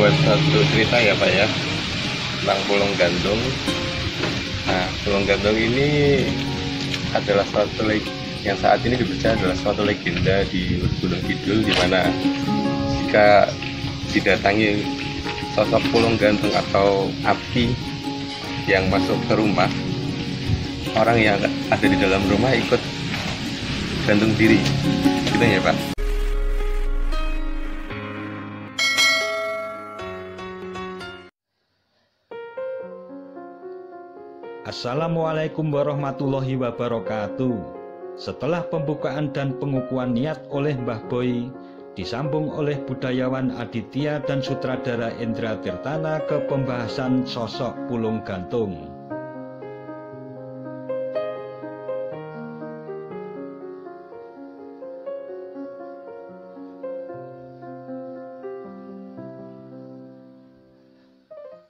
membuat satu cerita ya Pak ya, tentang Pulung Gantung. Nah, Pulung Gantung ini adalah yang saat ini dipercaya adalah suatu legenda di Gunung Kidul, di mana jika didatangi sosok Pulung Gantung atau api yang masuk ke rumah, orang yang ada di dalam rumah ikut gantung diri, gitu ya Pak. Assalamualaikum warahmatullahi wabarakatuh. Setelah pembukaan dan pengukuhan niat oleh Mbah Boy, disambung oleh budayawan Aditya dan sutradara Indra Tirtana ke pembahasan sosok Pulung Gantung.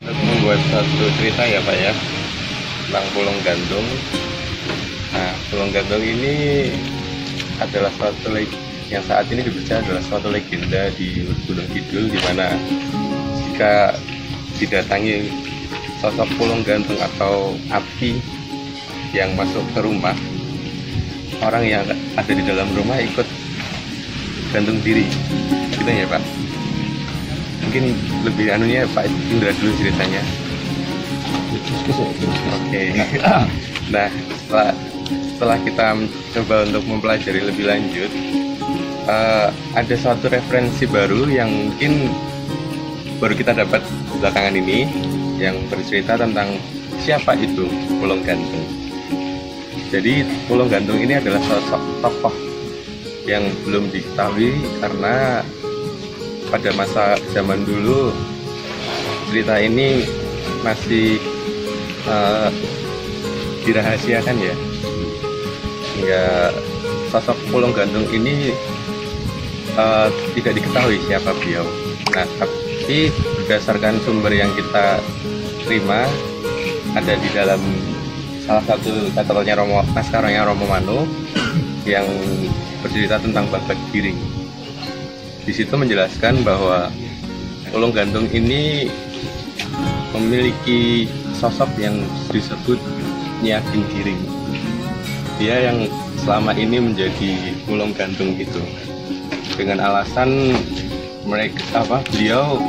Membuat satu cerita ya Pak ya, tentang Pulung Gantung. Nah, Pulung Gantung ini adalah yang saat ini dipercaya adalah suatu legenda di Gunung Kidul, di mana jika didatangi sosok Pulung Gantung atau api yang masuk ke rumah, orang yang ada di dalam rumah ikut gantung diri, gitu ya Pak. Mungkin lebih anunya Pak Indra dulu ceritanya. Oke. Nah, setelah kita coba untuk mempelajari lebih lanjut, ada suatu referensi baru yang mungkin baru kita dapat belakangan ini, yang bercerita tentang siapa itu Pulung Gantung. Jadi Pulung Gantung ini adalah sosok tokoh yang belum diketahui, karena pada masa zaman dulu cerita ini masih dirahasiakan ya, hingga sosok Pulung Gantung ini tidak diketahui siapa beliau. Nah, tapi berdasarkan sumber yang kita terima, ada di dalam salah satu katalonya naskahnya Romo Manu yang bercerita tentang Babat Giring. Di situ menjelaskan bahwa Pulung Gantung ini memiliki sosok yang disebut Nyai Ageng Giring. Dia yang selama ini menjadi Pulung Gantung itu, dengan alasan beliau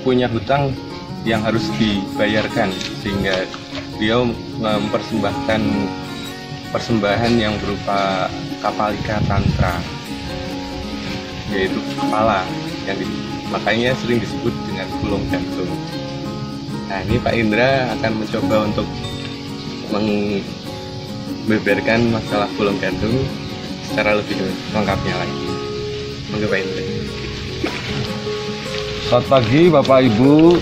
punya hutang yang harus dibayarkan, sehingga beliau mempersembahkan persembahan yang berupa kapalika tantra, yaitu kepala, yang makanya sering disebut dengan Pulung Gantung. Nah, ini Pak Indra akan mencoba untuk membeberkan masalah Pulung Gantung secara lebih lengkapnya lagi. Monggo Pak Indra. Selamat pagi Bapak Ibu,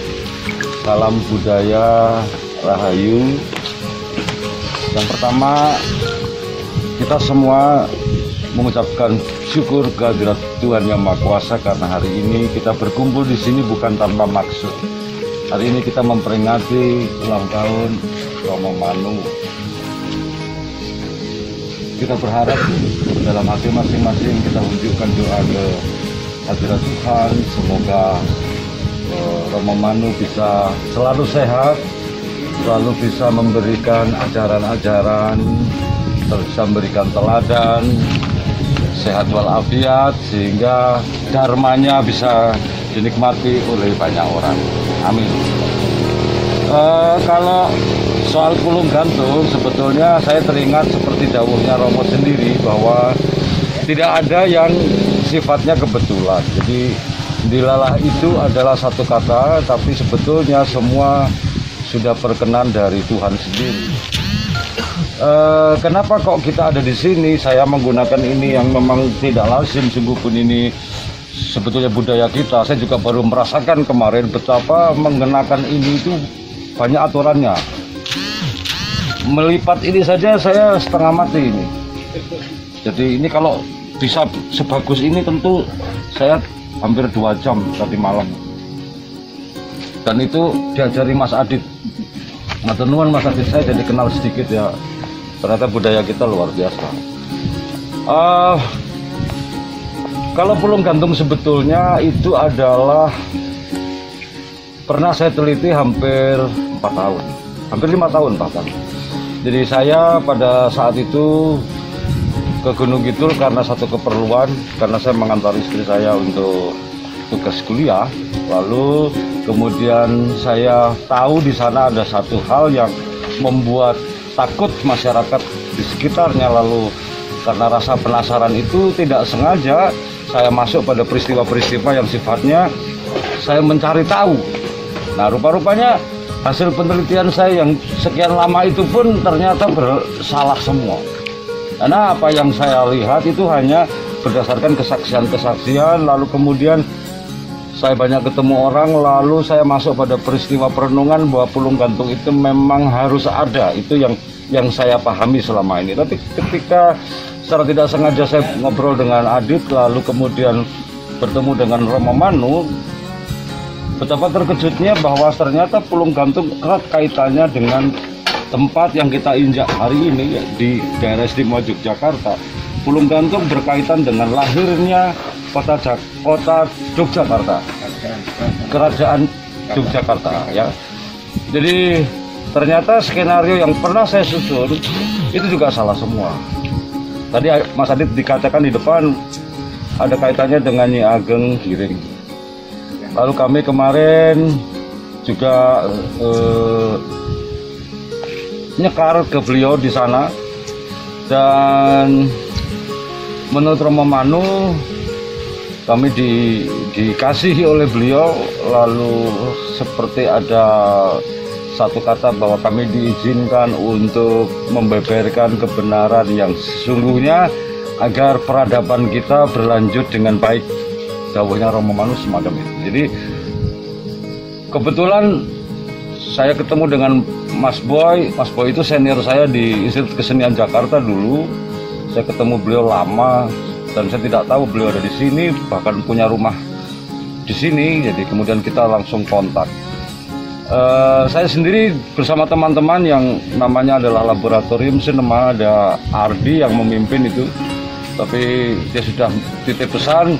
salam budaya Rahayu. Yang pertama, kita semua mengucapkan syukur kehadirat Tuhan Yang Maha Kuasa, karena hari ini kita berkumpul di sini bukan tanpa maksud. Hari ini kita memperingati ulang tahun Romo Manu. Kita berharap dalam hati masing-masing kita unjukkan doa ke hadirat Tuhan, semoga Romo Manu bisa selalu sehat, selalu bisa memberikan ajaran-ajaran, bisa memberikan teladan, sehat walafiat, sehingga dharmanya bisa dinikmati oleh banyak orang. Amin. Kalau soal Pulung Gantung, sebetulnya saya teringat seperti dawuhnya Romo sendiri, bahwa tidak ada yang sifatnya kebetulan. Jadi dilalah itu adalah satu kata, tapi sebetulnya semua sudah berkenan dari Tuhan sendiri. Kenapa kok kita ada di sini? Saya menggunakan ini yang memang tidak lazim, sungguh pun ini sebetulnya budaya kita. Saya juga baru merasakan kemarin betapa mengenakan ini itu banyak aturannya. Melipat ini saja saya setengah mati ini. Jadi ini kalau bisa sebagus ini tentu saya hampir 2 jam tadi malam. Dan itu diajari Mas Adit. Matur nuwun Mas Adit, saya jadi kenal sedikit ya. Ternyata budaya kita luar biasa. Kalau Pulung Gantung sebetulnya itu adalah pernah saya teliti hampir 4 tahun, hampir 5 tahun bahkan. Jadi saya pada saat itu ke Gunung Kidul karena satu keperluan, karena saya mengantar istri saya untuk tugas kuliah. Lalu kemudian saya tahu di sana ada satu hal yang membuat takut masyarakat di sekitarnya. Lalu karena rasa penasaran itu tidak sengaja saya masuk pada peristiwa-peristiwa yang sifatnya saya mencari tahu. Nah, rupa-rupanya hasil penelitian saya yang sekian lama itu pun ternyata bersalah semua. Karena apa yang saya lihat itu hanya berdasarkan kesaksian-kesaksian, lalu kemudian saya banyak ketemu orang, lalu saya masuk pada peristiwa perenungan bahwa Pulung Gantung itu memang harus ada. Itu yang saya pahami selama ini. Tapi ketika secara tidak sengaja saya ngobrol dengan Adit, lalu kemudian bertemu dengan Romo Manu, betapa terkejutnya bahwa ternyata Pulung Gantung erat kaitannya dengan tempat yang kita injak hari ini ya, di daerah istimewa Yogyakarta. Pulung Gantung berkaitan dengan lahirnya kota Yogyakarta, kerajaan Yogyakarta ya. Jadi ternyata skenario yang pernah saya susun itu juga salah semua. Tadi Mas Adit dikatakan di depan ada kaitannya dengan Nyi Ageng Giring. Lalu kami kemarin juga nyekar ke beliau di sana, dan menurut Romo Manu kami dikasihi oleh beliau, lalu seperti ada satu kata bahwa kami diizinkan untuk membeberkan kebenaran yang sesungguhnya agar peradaban kita berlanjut dengan baik. Dawuhnya Romo Manu semacam itu. Jadi kebetulan saya ketemu dengan Mas Boy. Mas Boy itu senior saya di Institut Kesenian Jakarta dulu. Saya ketemu beliau lama dan saya tidak tahu beliau ada di sini, bahkan punya rumah di sini. Jadi kemudian kita langsung kontak. Saya sendiri bersama teman-teman yang namanya adalah Laboratorium Sinema, ada Ardi yang memimpin itu. Tapi dia sudah titip pesan,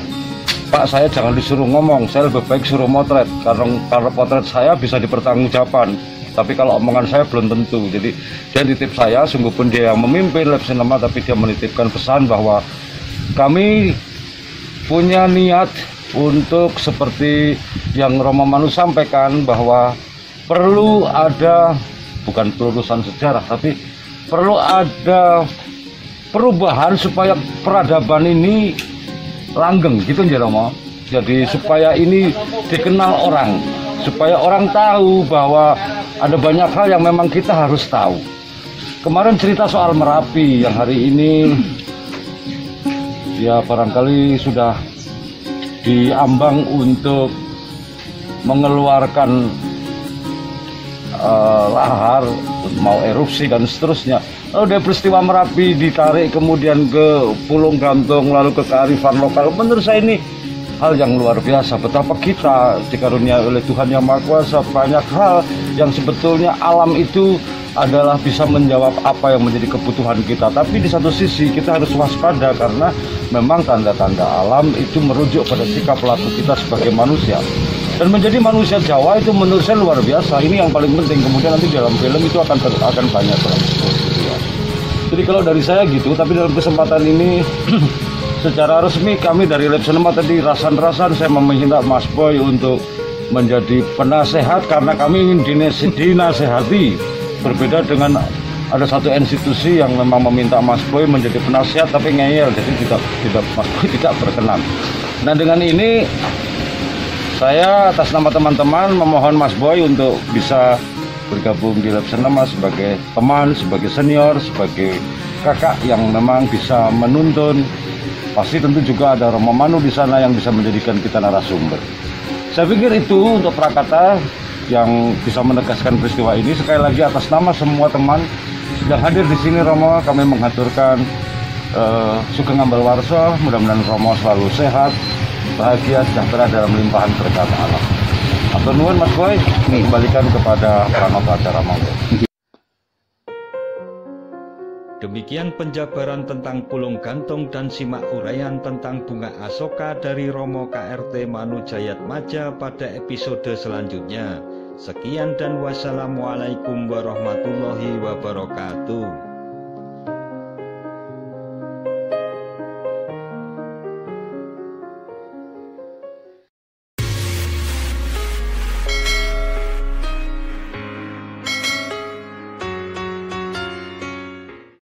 Pak, saya jangan disuruh ngomong, saya lebih baik suruh motret, karena potret saya bisa dipertanggungjawabkan, tapi kalau omongan saya belum tentu. Jadi dia titip saya, sungguh pun dia yang memimpin Lab Sinema, tapi dia menitipkan pesan bahwa kami punya niat untuk seperti yang Romo Manu sampaikan, bahwa perlu ada, bukan pelurusan sejarah, tapi perlu ada perubahan supaya peradaban ini langgeng gitu ya Romo. Jadi supaya ini dikenal orang, supaya orang tahu bahwa ada banyak hal yang memang kita harus tahu. Kemarin cerita soal Merapi yang hari ini ya barangkali sudah diambang untuk mengeluarkan lahar, mau erupsi dan seterusnya. Lalu dari peristiwa Merapi ditarik kemudian ke Pulung Gantung, lalu ke kearifan lokal. Menurut saya ini hal yang luar biasa. Betapa kita dikaruniai oleh Tuhan Yang Maha Kuasa banyak hal yang sebetulnya alam itu adalah bisa menjawab apa yang menjadi kebutuhan kita. Tapi di satu sisi kita harus waspada karena memang tanda-tanda alam itu merujuk pada sikap laku kita sebagai manusia. Dan menjadi manusia Jawa itu menurut saya luar biasa. Ini yang paling penting. Kemudian nanti dalam film itu akan banyak transport. Jadi kalau dari saya gitu. Tapi dalam kesempatan ini secara resmi kami dari Lab Sinema tadi rasan-rasan saya meminta Mas Boy untuk menjadi penasehat karena kami ingin dinasehati. Berbeda dengan ada satu institusi yang memang meminta Mas Boy menjadi penasehat tapi ngeyel, jadi tidak Mas Boy tidak berkenan. Nah dengan ini saya atas nama teman-teman memohon Mas Boy untuk bisa bergabung di Lab Sinema sebagai teman, sebagai senior, sebagai kakak yang memang bisa menuntun. Pasti tentu juga ada Romo Manu di sana yang bisa menjadikan kita narasumber. Saya pikir itu untuk Prakata yang bisa menegaskan peristiwa ini. Sekali lagi atas nama semua teman yang hadir di sini Romo, kami menghaturkan Sugeng Ambal Warso. Mudah-mudahan Romo selalu sehat, bahagia, sejahtera dalam limpahan berkat Allah. Atur nuwun Mas Boy, kembalikan kepada Pranoto acara monggo. Demikian penjabaran tentang Pulung Gantung dan simak uraian tentang bunga Asoka dari Romo KRT Manujayatmaja pada episode selanjutnya. Sekian dan wassalamualaikum warahmatullahi wabarakatuh.